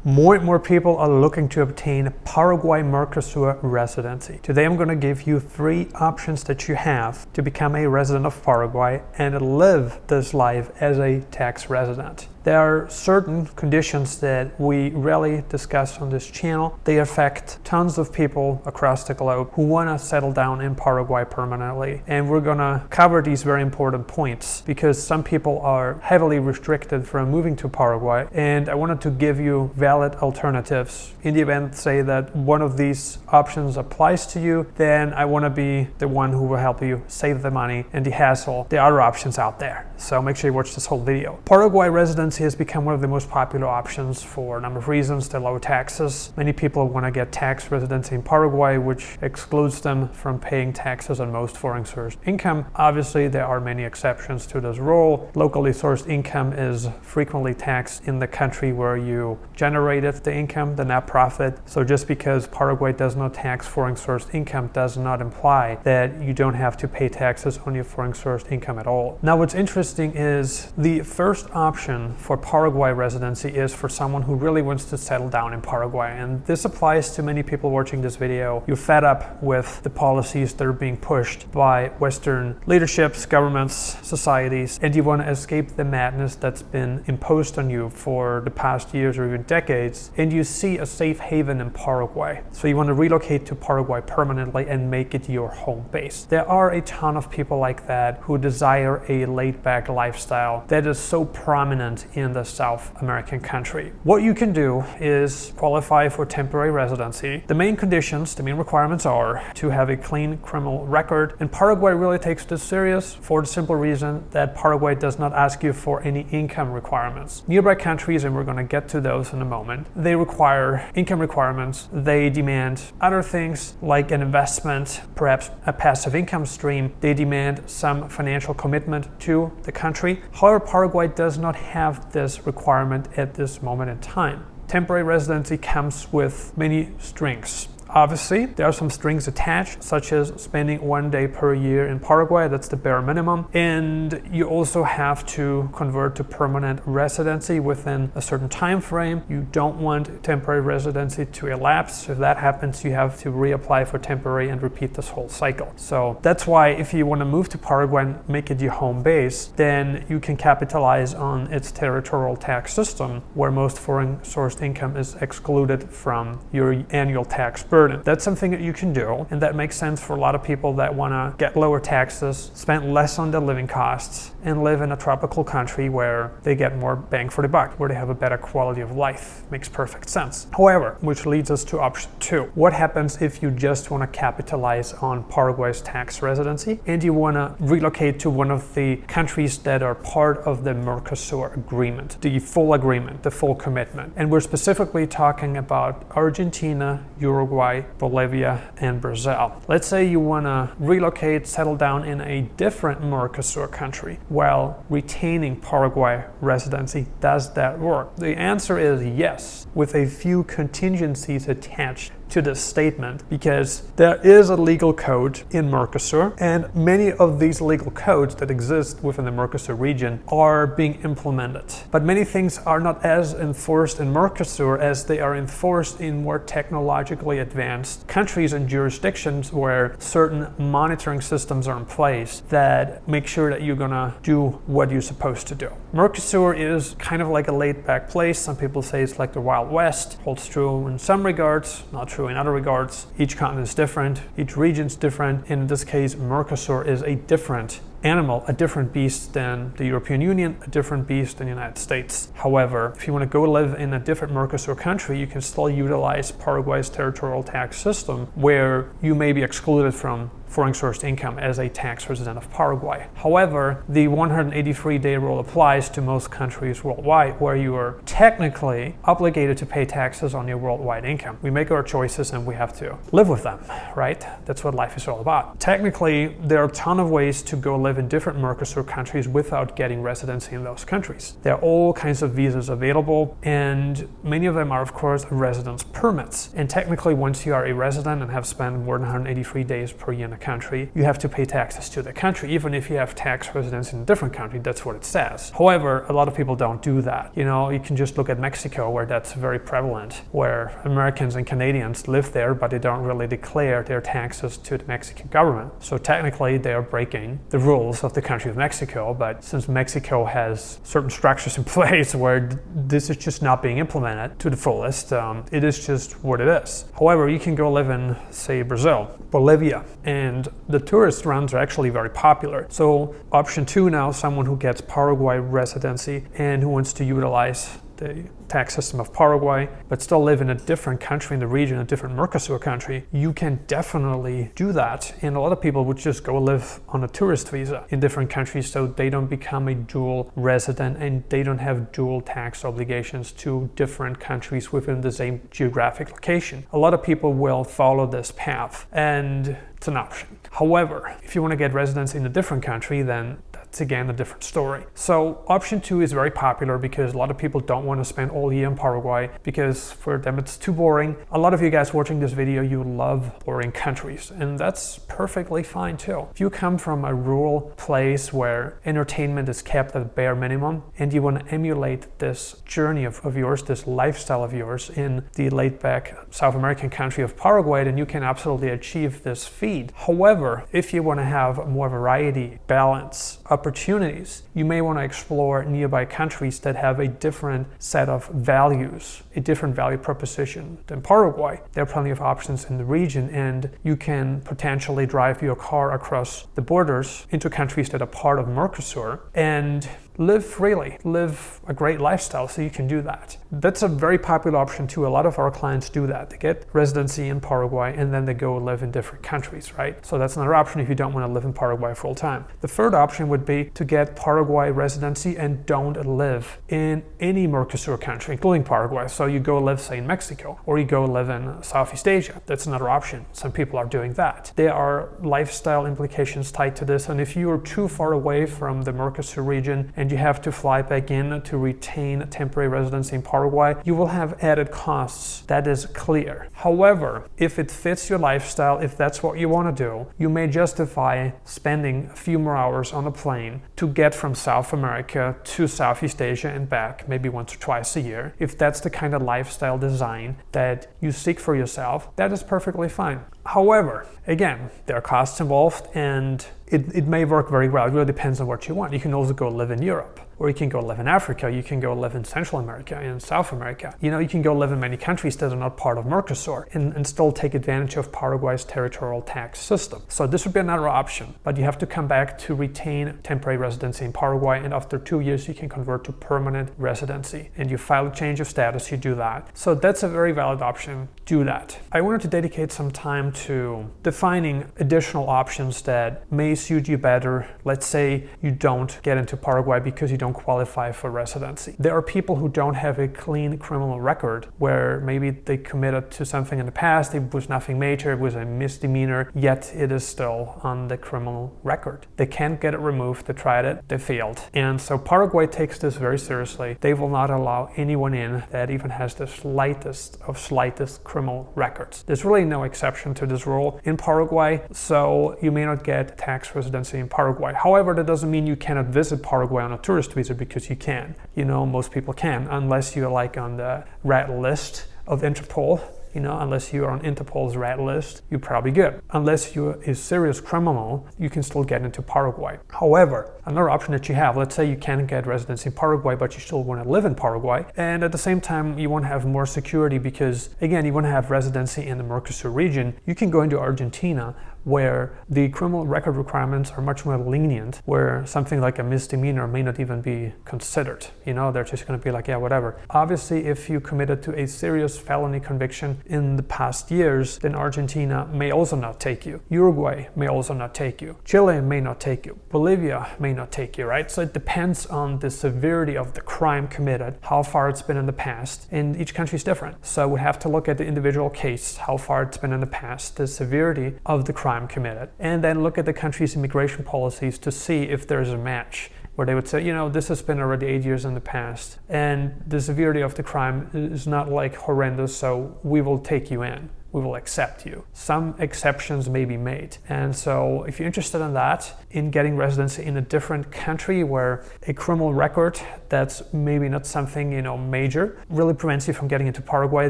More and more people are looking to obtain Paraguay Mercosur residency. Today I'm going to give you 3 options that you have to become a resident of Paraguay and live this life as a tax resident. There are certain conditions that we rarely discuss on this channel. They affect tons of people across the globe who want to settle down in Paraguay permanently. And we're going to cover these very important points because some people are heavily restricted from moving to Paraguay. And I wanted to give you valid alternatives. In the event, say that one of these options applies to you, then I want to be the one who will help you save the money and the hassle. There are other options out there. So make sure you watch this whole video. Paraguay residency has become one of the most popular options for a number of reasons. The low taxes. Many people want to get tax residency in Paraguay, which excludes them from paying taxes on most foreign sourced income. Obviously, there are many exceptions to this rule. Locally sourced income is frequently taxed in the country where you generated the income, the net profit. So just because Paraguay does not tax foreign sourced income does not imply that you don't have to pay taxes on your foreign sourced income at all. Now, what's interesting is the first option for Paraguay residency is for someone who really wants to settle down in Paraguay. And this applies to many people watching this video. You're fed up with the policies that are being pushed by Western leaderships, governments, societies, and you want to escape the madness that's been imposed on you for the past years or even decades, and you see a safe haven in Paraguay. So you want to relocate to Paraguay permanently and make it your home base. There are a ton of people like that who desire a laid-back lifestyle that is so prominent in the South American country. What you can do is qualify for temporary residency. The main conditions, the main requirements are to have a clean criminal record, and Paraguay really takes this serious for the simple reason that Paraguay does not ask you for any income requirements. Nearby countries, and we're going to get to those in a moment, they require income requirements. They demand other things like an investment, perhaps a passive income stream. They demand some financial commitment to the country. However, Paraguay does not have this requirement at this moment in time. Temporary residency comes with many strings. Obviously, there are some strings attached, such as spending 1 day per year in Paraguay. That's the bare minimum. And you also have to convert to permanent residency within a certain time frame. You don't want temporary residency to elapse. If that happens, you have to reapply for temporary and repeat this whole cycle. So that's why if you want to move to Paraguay and make it your home base, then you can capitalize on its territorial tax system, where most foreign sourced income is excluded from your annual tax burden. That's something that you can do, and that makes sense for a lot of people that want to get lower taxes, spend less on their living costs, and live in a tropical country where they get more bang for the buck, where they have a better quality of life. Makes perfect sense. However, which leads us to option 2. What happens if you just want to capitalize on Paraguay's tax residency and you want to relocate to one of the countries that are part of the Mercosur agreement, the full agreement, the full commitment? And we're specifically talking about Argentina, Uruguay, Bolivia, and Brazil. Let's say you want to relocate, settle down in a different Mercosur country while retaining Paraguay residency. Does that work? The answer is yes, with a few contingencies attached to this statement, because there is a legal code in Mercosur, and many of these legal codes that exist within the Mercosur region are being implemented. But many things are not as enforced in Mercosur as they are enforced in more technologically advanced countries and jurisdictions where certain monitoring systems are in place that make sure that you're gonna do what you're supposed to do. Mercosur is kind of like a laid-back place. Some people say it's like the Wild West. Holds true in some regards, not true in other regards. Each continent is different, each region's different, and in this case, Mercosur is a different animal, a different beast than the European Union, a different beast than the United States. However, if you want to go live in a different Mercosur country, you can still utilize Paraguay's territorial tax system, where you may be excluded from foreign sourced income as a tax resident of Paraguay. However, the 183-day rule applies to most countries worldwide, where you are technically obligated to pay taxes on your worldwide income. We make our choices and we have to live with them, right? That's what life is all about. Technically, there are a ton of ways to go live in different Mercosur countries without getting residency in those countries. There are all kinds of visas available, and many of them are, of course, residence permits. And technically, once you are a resident and have spent more than 183 days per year in a a country, you have to pay taxes to the country, even if you have tax residence in a different country. That's what it says. However, a lot of people don't do that. You can just look at Mexico, where that's very prevalent, where Americans and Canadians live there, but they don't really declare their taxes to the Mexican government. So technically, they are breaking the rules of the country of Mexico, but since Mexico has certain structures in place where this is just not being implemented to the fullest, it is just what it is. However, you can go live in, say, Brazil, Bolivia, and the tourist runs are actually very popular. So option 2 now, someone who gets Paraguay residency and who wants to utilize the tax system of Paraguay, but still live in a different country in the region, a different Mercosur country, you can definitely do that. And a lot of people would just go live on a tourist visa in different countries so they don't become a dual resident and they don't have dual tax obligations to different countries within the same geographic location. A lot of people will follow this path, and it's an option. However, if you want to get residency in a different country, then that's again a different story. So option 2 is very popular because a lot of people don't want to spend all year in Paraguay because for them it's too boring. A lot of you guys watching this video, you love boring countries, and that's perfectly fine too. If you come from a rural place where entertainment is kept at bare minimum and you want to emulate this journey of yours, this lifestyle of yours in the laid-back South American country of Paraguay, then you can absolutely achieve this feat. However, if you want to have more variety, balance, opportunities, you may want to explore nearby countries that have a different set of values, a different value proposition than Paraguay. There are plenty of options in the region, and you can potentially drive your car across the borders into countries that are part of Mercosur and live freely, live a great lifestyle, so you can do that. That's a very popular option too. A lot of our clients do that. They get residency in Paraguay and then they go live in different countries, right? So that's another option if you don't want to live in Paraguay full time. The third option would be to get Paraguay residency and don't live in any Mercosur country, including Paraguay. So you go live, say, in Mexico, or you go live in Southeast Asia. That's another option. Some people are doing that. There are lifestyle implications tied to this, and if you are too far away from the Mercosur region and you have to fly back in to retain temporary residency in Paraguay, you will have added costs. That is clear. However, if it fits your lifestyle, if that's what you want to do, you may justify spending a few more hours on a plane to get from South America to Southeast Asia and back, maybe once or twice a year. If that's the kind of lifestyle design that you seek for yourself, that is perfectly fine. However, again, there are costs involved, and it may work very well. It really depends on what you want. You can also go live in Europe, or you can go live in Africa, you can go live in Central America, in South America. You can go live in many countries that are not part of Mercosur and still take advantage of Paraguay's territorial tax system. So this would be another option, but you have to come back to retain temporary residency in Paraguay, and after 2 years you can convert to permanent residency, and you file a change of status, you do that. So that's a very valid option. Do that. I wanted to dedicate some time to defining additional options that may suit you better. Let's say you don't get into Paraguay because you don't qualify for residency. There are people who don't have a clean criminal record, where maybe they committed to something in the past, it was nothing major, it was a misdemeanor, yet it is still on the criminal record. They can't get it removed, they tried it, they failed. And so Paraguay takes this very seriously. They will not allow anyone in that even has the slightest of slightest criminal records. There's really no exception to this rule in Paraguay, so you may not get tax residency in Paraguay. However, that doesn't mean you cannot visit Paraguay on a tourist visa, because you can. Most people can, unless you're like on the red list of Interpol. Unless you're on Interpol's red list, you're probably good. Unless you're a serious criminal, you can still get into Paraguay. However, another option that you have, let's say you can't get residency in Paraguay, but you still want to live in Paraguay, and at the same time you want to have more security because, again, you want to have residency in the Mercosur region, you can go into Argentina, where the criminal record requirements are much more lenient, where something like a misdemeanor may not even be considered. They're just going to be like, yeah, whatever. Obviously, if you committed to a serious felony conviction in the past years, then Argentina may also not take you. Uruguay may also not take you. Chile may not take you. Bolivia may not take you, right? So it depends on the severity of the crime committed, how far it's been in the past, and each country is different. So we have to look at the individual case, how far it's been in the past, the severity of the crime committed, and then look at the country's immigration policies to see if there's a match, where they would say, this has been already 8 years in the past, and the severity of the crime is not like horrendous, so we will take you in. we will accept you. Some exceptions may be made. And so if you're interested in that, in getting residency in a different country where a criminal record that's maybe not something, major, really prevents you from getting into Paraguay,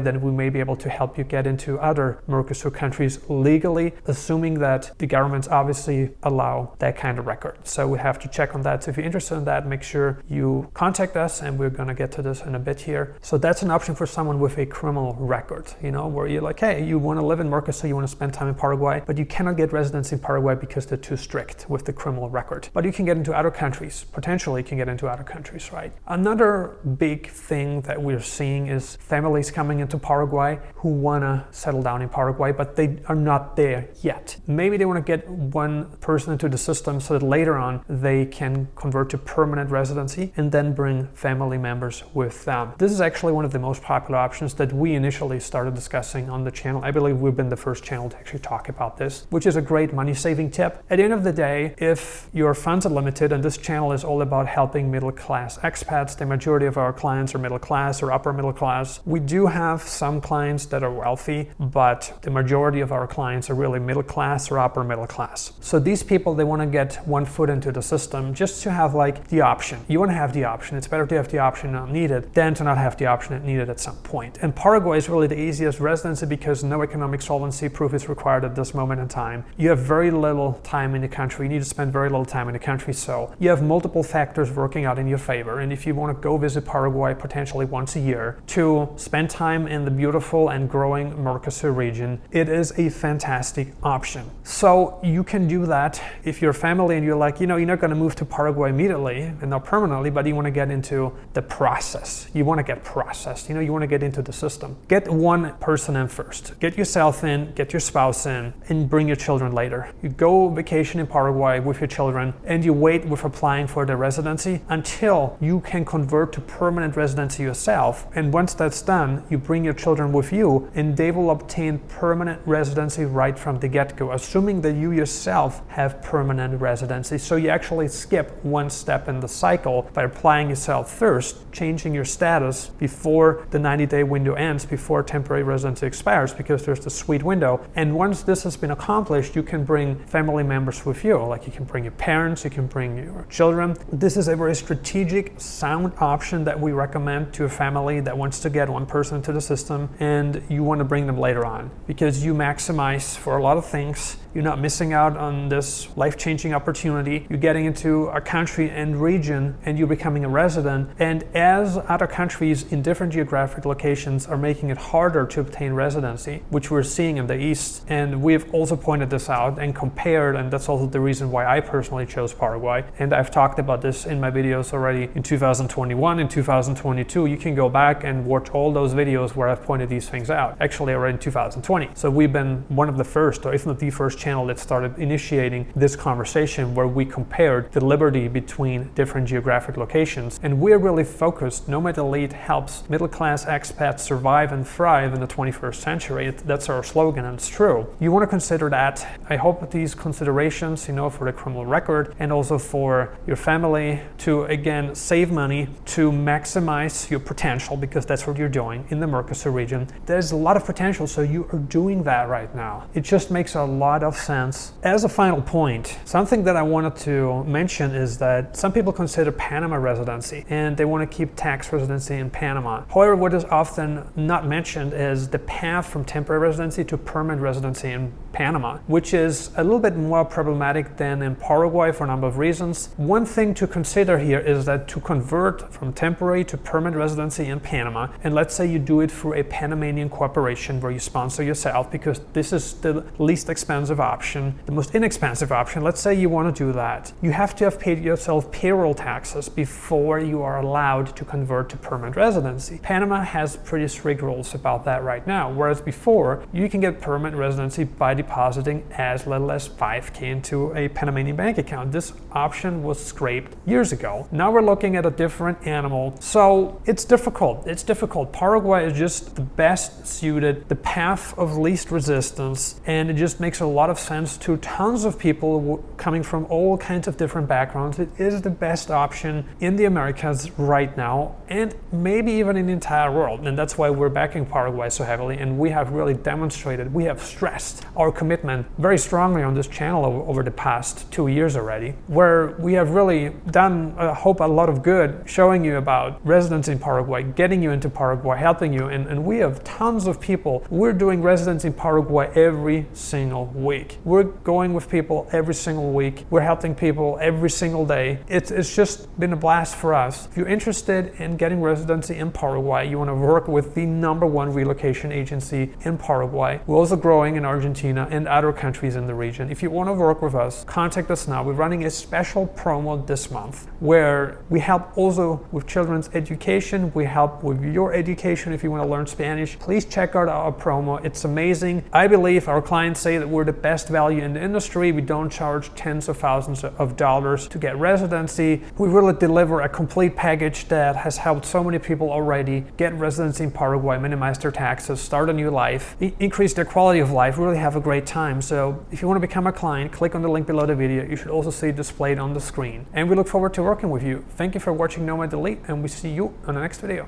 then we may be able to help you get into other Mercosur countries legally, assuming that the governments obviously allow that kind of record. So we have to check on that. So if you're interested in that, make sure you contact us, and we're going to get to this in a bit here. So that's an option for someone with a criminal record, where you're like, hey, you want to live in Mercosur, you want to spend time in Paraguay, but you cannot get residency in Paraguay because they're too strict with the criminal record. But you can get into other countries, potentially can get into other countries, right? Another big thing that we're seeing is families coming into Paraguay who want to settle down in Paraguay, but they are not there yet. Maybe they want to get one person into the system so that later on they can convert to permanent residency and then bring family members with them. This is actually one of the most popular options that we initially started discussing on the channel. I believe we've been the first channel to actually talk about this, which is a great money-saving tip. At the end of the day, if your funds are limited, and this channel is all about helping middle-class expats, the majority of our clients are middle class or upper middle class. We do have some clients that are wealthy, but the majority of our clients are really middle class or upper middle class. So these people, they want to get one foot into the system just to have the option. You want to have the option. It's better to have the option not needed than to not have the option not needed at some point. And Paraguay is really the easiest residency because no economic solvency proof is required at this moment in time. You have very little time in the country. You need to spend very little time in the country. So you have multiple factors working out in your favor. And if you want to go visit Paraguay potentially once a year to spend time in the beautiful and growing Mercosur region, it is a fantastic option. So you can do that if you're a family and you're like, you're not going to move to Paraguay immediately and not permanently, but you want to get into the process. You want to get processed. You want to get into the system. Get one person in first. Get yourself in, get your spouse in, and bring your children later. You go vacation in Paraguay with your children and you wait with applying for the residency until you can convert to permanent residency yourself. And once that's done, you bring your children with you and they will obtain permanent residency right from the get-go, assuming that you yourself have permanent residency. So you actually skip one step in the cycle by applying yourself first, changing your status before the 90-day window ends, before temporary residency expires, because there's the sweet window. And once this has been accomplished, you can bring family members with you. You can bring your parents, you can bring your children. This is a very strategic, sound option that we recommend to a family that wants to get one person into the system and you want to bring them later on, because you maximize for a lot of things. You're not missing out on this life-changing opportunity. You're getting into a country and region and you're becoming a resident. And as other countries in different geographic locations are making it harder to obtain residency, which we're seeing in the East, and we've also pointed this out and compared, and that's also the reason why I personally chose Paraguay. And I've talked about this in my videos already in 2021 and 2022. You can go back and watch all those videos where I've pointed these things out, actually already in 2020. So we've been one of the first, or if not the first channel that started initiating this conversation where we compared the liberty between different geographic locations. And we're really focused. Nomad Elite helps middle-class expats survive and thrive in the 21st century. That's our slogan, and it's true. You want to consider that. I hope these considerations, for the criminal record and also for your family to, again, save money, to maximize your potential, because that's what you're doing in the Mercosur region. There's a lot of potential, so you are doing that right now. It just makes a lot of sense. As a final point, something that I wanted to mention is that some people consider Panama residency and they want to keep tax residency in Panama. However, what is often not mentioned is the path from temporary residency to permanent residency in Panama, which is a little bit more problematic than in Paraguay for a number of reasons. One thing to consider here is that to convert from temporary to permanent residency in Panama, and let's say you do it through a Panamanian corporation where you sponsor yourself, because this is the least expensive option, the most inexpensive option. Let's say you want to do that. You have to have paid yourself payroll taxes before you are allowed to convert to permanent residency. Panama has pretty strict rules about that right now, whereas before you can get permanent residency by depositing as little as $5,000 into a Panamanian bank account. This option was scrapped years ago. Now we're looking at a different animal. So it's difficult. It's difficult. Paraguay is just the best suited, the path of least resistance, and it just makes a lot lot of sense to tons of people coming from all kinds of different backgrounds. It is the best option in the Americas right now, and maybe even in the entire world. And that's why we're backing Paraguay so heavily, and we have really demonstrated, we have stressed our commitment very strongly on this channel over the past 2 years already, where we have really done, I hope, a lot of good showing you about residence in Paraguay, getting you into Paraguay, helping you, and we have tons of people. We're doing residence in Paraguay every single week. We're going with people every single week. We're helping people every single day. It's just been a blast for us. If you're interested in getting residency in Paraguay, you want to work with the #1 relocation agency in Paraguay. We're also growing in Argentina and other countries in the region. If you want to work with us, contact us now. We're running a special promo this month where we help also with children's education. We help with your education if you want to learn Spanish. Please check out our promo. It's amazing. I believe our clients say that we're the best value in the industry. We don't charge tens of thousands of dollars to get residency. We really deliver a complete package that has helped so many people already get residency in Paraguay, minimize their taxes, start a new life, increase their quality of life, really have a great time. So if you want to become a client, click on the link below the video. You should also see it displayed on the screen. And we look forward to working with you. Thank you for watching Nomad Elite, and we see you on the next video.